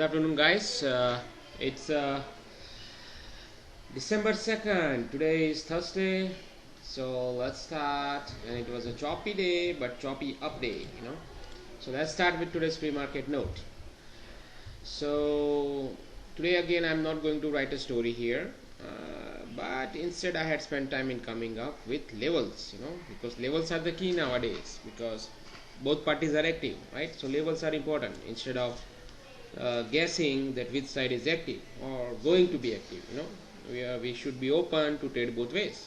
afternoon, guys. It's December 2nd. Today is Thursday. So let's start. And it was a choppy day, but choppy up day. So let's start with today's pre-market note. So today again, I'm not going to write a story here. But instead I had spent time in coming up with levels, because levels are the key nowadays, because both parties are active, right? So levels are important instead of guessing that which side is active or going to be active. We should be open to trade both ways.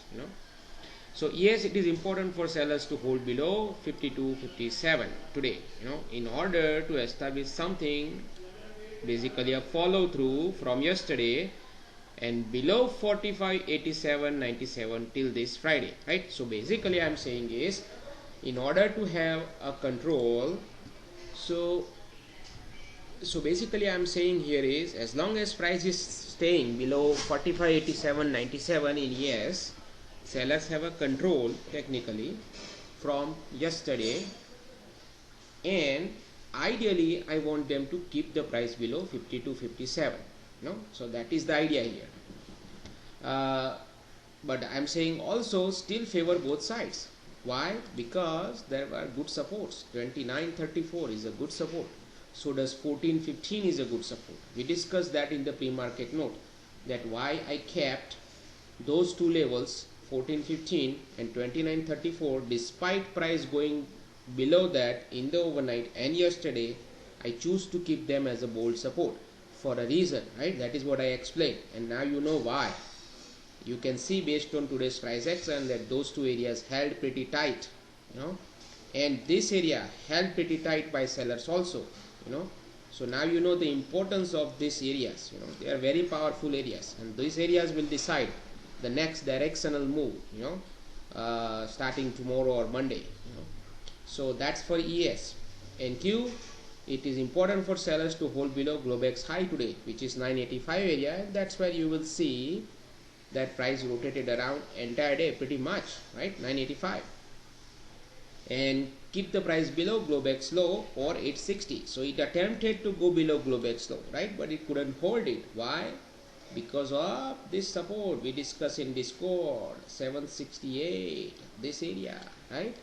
So yes, it is important for sellers to hold below 52.57 today, in order to establish something, basically a follow through from yesterday, and below 45.87.97 till this Friday, right? So basically I'm saying is, in order to have a control, so basically I'm saying here is, as long as price is staying below 45.87.97 in yes, sellers have a control technically from yesterday, and ideally I want them to keep the price below 52.57. So that is the idea here. But I'm saying also still favor both sides. Why? Because there are good supports. 29.34 is a good support. So does 14.15 is a good support. We discussed that in the pre-market note, that why I kept those two levels, 14.15 and 29.34, despite price going below that in the overnight and yesterday, I choose to keep them as a bold support for a reason, right? That is what I explained, and now you know why. You can see based on today's price action that those two areas held pretty tight, and this area held pretty tight by sellers also, so now you know the importance of these areas. They are very powerful areas, and these areas will decide the next directional move, starting tomorrow or Monday. So that's for ES. NQ, it is important for sellers to hold below Globex high today, which is 985 area, and that's where you will see that price rotated around entire day pretty much, right? 985, and keep the price below Globex low or 860. So it attempted to go below Globex low, right? But it couldn't hold it. Why? Because of this support we discussed in Discord, 768, this area, right?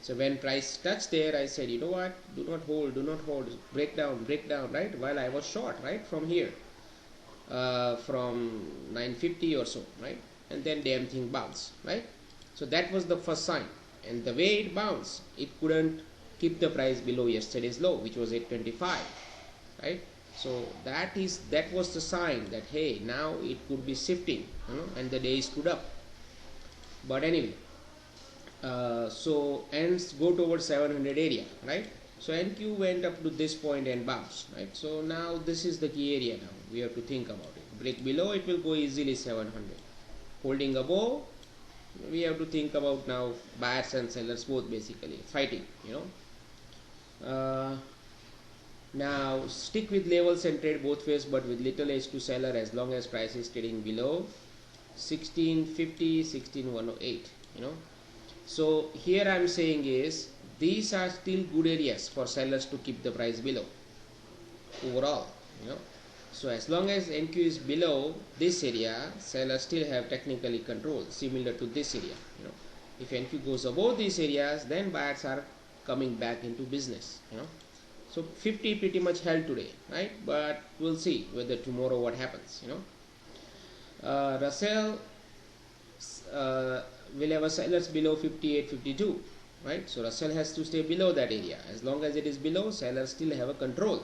So when price touched there, I said, you know what, do not hold, break down, right? While I was short, right, from here, from 950 or so, right? And then damn thing bounced, right? So that was the first sign, and the way it bounced, it couldn't keep the price below yesterday's low, which was 825, right? So that was the sign that, hey, now it could be shifting, and the day stood up. But anyway, so ends go towards 700 area, right? So NQ went up to this point and bounced, right? So now this is the key area. Now we have to think about it. Break below, it will go easily 700. Holding above, we have to think about now buyers and sellers both basically fighting, now stick with levels and trade both ways, but with little edge to seller, as long as price is trading below 1650, 16108, So here I am saying is, these are still good areas for sellers to keep the price below overall, So as long as NQ is below this area, sellers still have technically control similar to this area. If NQ goes above these areas, then buyers are coming back into business. So 50 pretty much held today, right? But we'll see whether tomorrow what happens. Russell will have a sellers below 58.52, right? So Russell has to stay below that area. As long as it is below, sellers still have a control,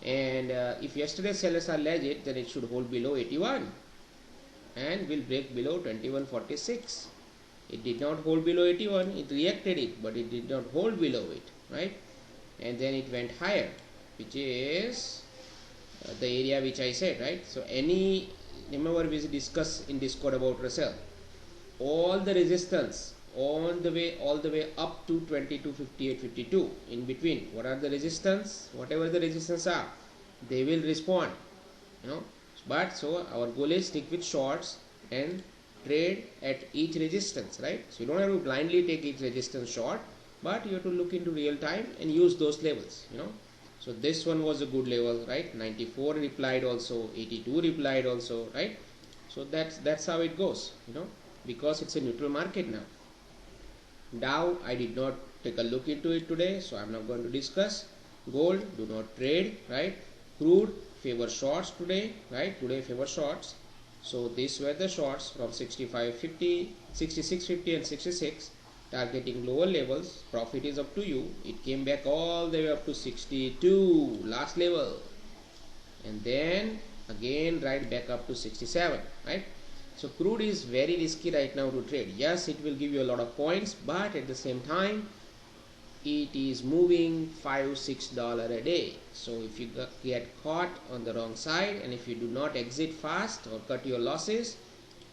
and if yesterday's sellers are legit, then it should hold below 81 and will break below 21.46. It did not hold below 81, it reacted it, but it did not hold below it, right? And then it went higher, which is the area which I said, right? So remember we discussed in Discord about Russell, all the resistance all the way up to 22.58.52, in between, what are the resistance, whatever the resistance are, they will respond, but so our goal is stick with shorts and trade at each resistance, right? So you don't have to blindly take each resistance short, but you have to look into real time and use those levels, So this one was a good level, right? 94 replied also, 82 replied also, right? So that's how it goes, because it's a neutral market now. Dow, I did not take a look into it today, so I'm not going to discuss. Gold, do not trade, right? Crude, favor shorts today, right? Today favor shorts. So these were the shorts from 65.50, 66.50 and 66, targeting lower levels. Profit is up to you. It came back all the way up to 62, last level, and then again right back up to 67, right? So crude is very risky right now to trade. Yes, it will give you a lot of points, but at the same time it is moving $5-6 a day. So if you get caught on the wrong side, and if you do not exit fast or cut your losses,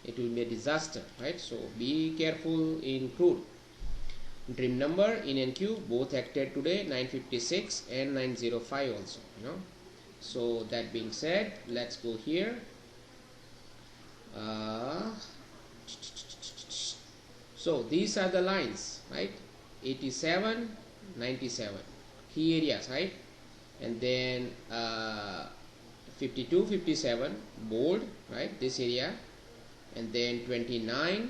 it will be a disaster, right? So be careful in crude. Dream number in NQ both acted today, 956 and 905 also, So that being said, let's go here. So these are the lines, right? 87, 97 key areas, right? And then 52, 57 bold, right? This area, and then 29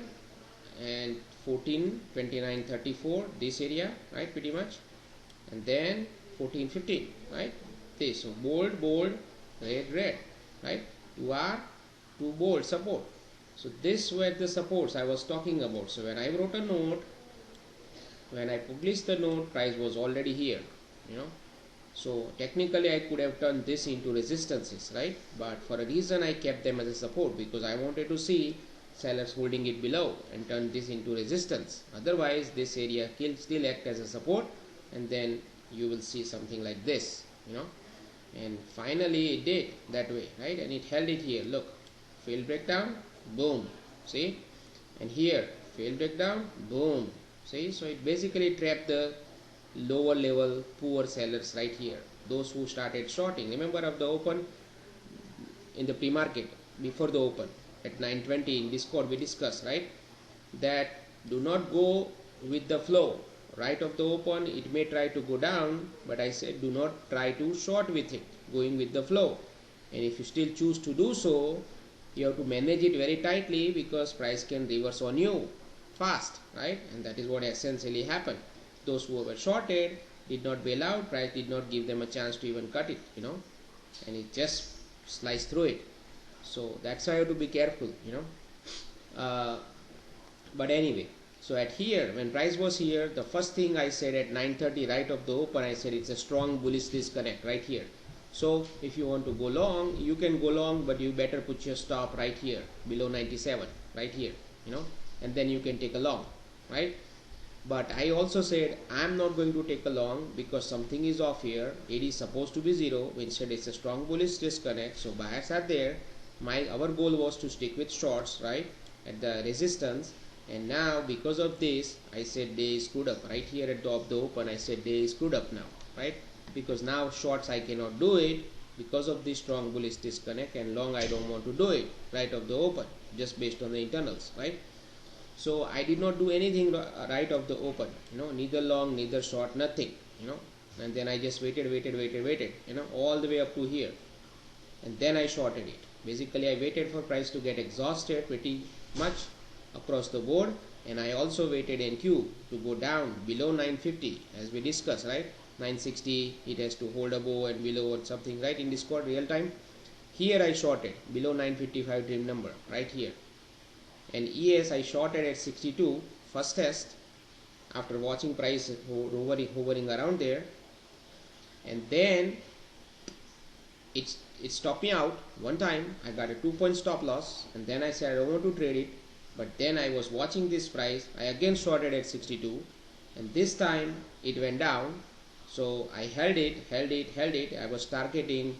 and 14, 29, 34 this area, right? Pretty much, and then 14, 15, right? This, so bold, bold, red, red, right? 2R, 2 bold support. So this were the supports I was talking about. So when I wrote a note, when I published the note, price was already here, So technically I could have turned this into resistances, right? But for a reason I kept them as a support, because I wanted to see sellers holding it below and turn this into resistance. Otherwise this area will still act as a support, and then you will see something like this, and finally it did that way, right? And it held it here. Look, failed breakdown, boom, see, and here failed breakdown, boom, see. So it basically trapped the lower level poor sellers right here, those who started shorting. Remember of the open in the pre-market before the open at 9:20 in Discord we discussed, right, that do not go with the flow. Right of the open it may try to go down, but I said do not try to short with it, going with the flow. And if you still choose to do so, you have to manage it very tightly, because price can reverse on you fast, right? And that is what essentially happened. Those who were shorted did not bail out, price did not give them a chance to even cut it, and it just sliced through it. So that's why you have to be careful, but anyway, so at here, when price was here, the first thing I said at 9:30 right of the open, I said it's a strong bullish disconnect right here. So if you want to go long, you can go long, but you better put your stop right here below 97, right here, and then you can take a long, right? But I also said I'm not going to take a long, because something is off here. It is supposed to be 0, instead it's a strong bullish disconnect, so buyers are there. Our goal was to stick with shorts, right, at the resistance. And now because of this, I said day is screwed up. Right here at the top of the open, I said day is screwed up now, right? Because now shorts I cannot do it because of this strong bullish disconnect, and long I don't want to do it right of the open, just based on the internals, right? So I did not do anything right of the open, neither long, neither short, nothing, and then I just waited, all the way up to here, and then I shorted it. Basically I waited for price to get exhausted pretty much across the board, and I also waited NQ to go down below 950 as we discussed, right? 960 it has to hold above and below or something, right, in Discord real time. Here I shorted below 955 dream number right here, and ES I shorted at 62 first test after watching price hovering around there, and then it stopped me out one time. I got a 2-point stop loss, and then I said I don't want to trade it. But then I was watching this price, I again shorted at 62, and this time it went down. So I held it. I was targeting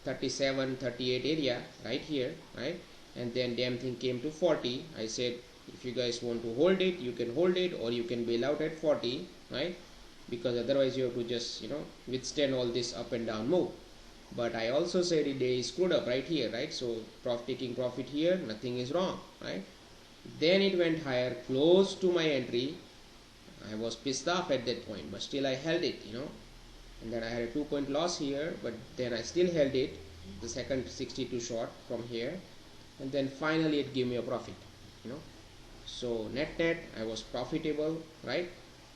37, 38 area right here, right? And then damn thing came to 40. I said if you guys want to hold it, you can hold it, or you can bail out at 40, right? Because otherwise you have to just withstand all this up and down move. But I also said it is screwed up right here, right? So taking profit here, nothing is wrong, right? Then it went higher, close to my entry. I was pissed off at that point, but still I held it, and then I had a 2 point loss here, but then I still held it, the second 62 short from here, and then finally it gave me a profit, you know. So net I was profitable, right?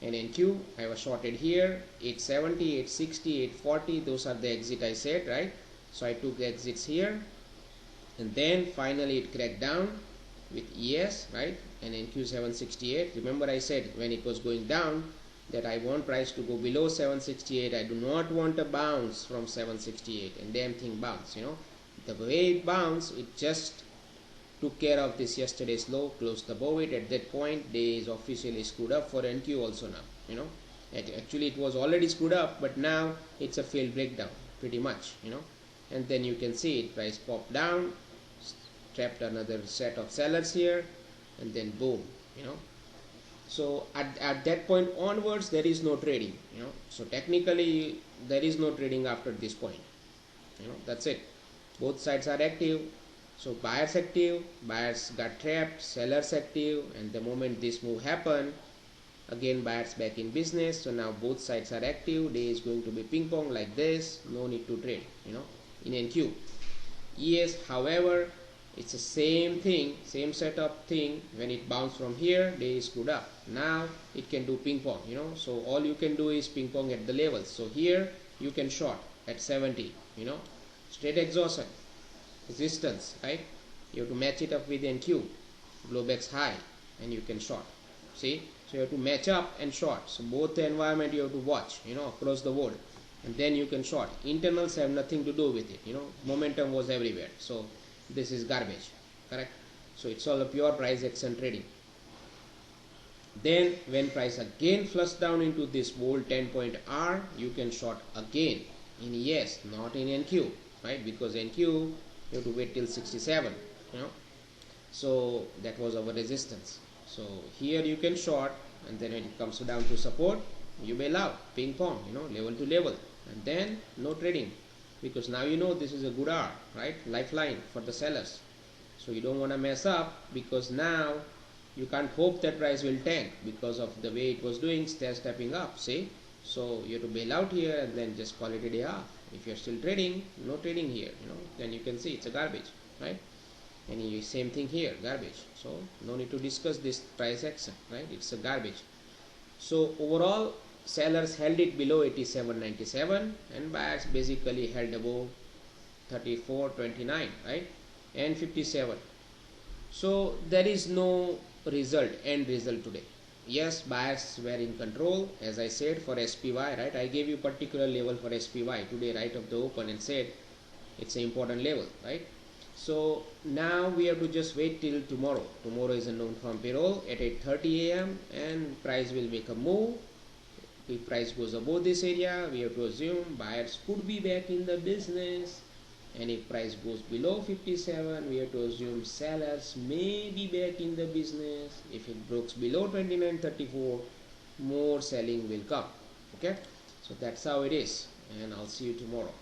And NQ I was shorted here, 870, 860, 840, those are the exit I said, right? So I took exits here, and then finally it cracked down with ES, right? And NQ 768. Remember I said when it was going down that I want price to go below 768. I do not want a bounce from 768, and damn thing bounce, you know. The way it bounced, it just took care of this yesterday's low, closed above it. At that point day is officially screwed up for NQ also now, you know. Actually it was already screwed up, but now it's a failed breakdown pretty much, you know. And then you can see it, price popped down, trapped another set of sellers here, and then boom, you know. So at that point onwards there is no trading, you know. So technically there is no trading after this point, you know. That's it. Both sides are active. So buyers active, buyers got trapped, sellers active, and the moment this move happened, again buyers back in business. So now both sides are active. Day is going to be ping pong like this, no need to trade, you know, in NQ. ES, however, it's the same thing, same setup thing. When it bounced from here, day is screwed up. Now it can do ping pong, you know. So all you can do is ping pong at the levels. So here you can short at 70, you know, straight exhaustion, resistance, right? You have to match it up with NQ, blowbacks high, and you can short. See, so you have to match up and short. So both the environment you have to watch, you know, across the board, and then you can short. Internals have nothing to do with it, you know. Momentum was everywhere. So this is garbage, correct? So it's all a pure price action trading. Then when price again flushed down into this bold 10-point R, you can short again in ES, not in NQ, right? Because NQ you have to wait till 67, you know. So that was our resistance. So here you can short, and then when it comes down to support, you bail out, ping pong, you know, level to level, and then no trading, because now you know this is a good R, right? Lifeline for the sellers. So you don't want to mess up, because now you can't hope that price will tank because of the way it was doing, stepping up, see? So you have to bail out here and then just call it a day off. If you're still trading, no trading here, you know, then you can see it's a garbage, right? And same thing here, garbage. So no need to discuss this price action, right? It's a garbage. So overall, sellers held it below 87.97, and buyers basically held above 34.29, right? And 57. So there is no end result today. Yes, buyers were in control, as I said, for SPY, right? I gave you particular level for SPY today right of the open and said it's an important level, right? So now we have to just wait till tomorrow. Tomorrow is a non-farm payroll at 8:30 a.m. and price will make a move. If price goes above this area, we have to assume buyers could be back in the business, and if price goes below 57, we have to assume sellers may be back in the business. If it breaks below 29.34, more selling will come. Okay, so that's how it is, and I'll see you tomorrow.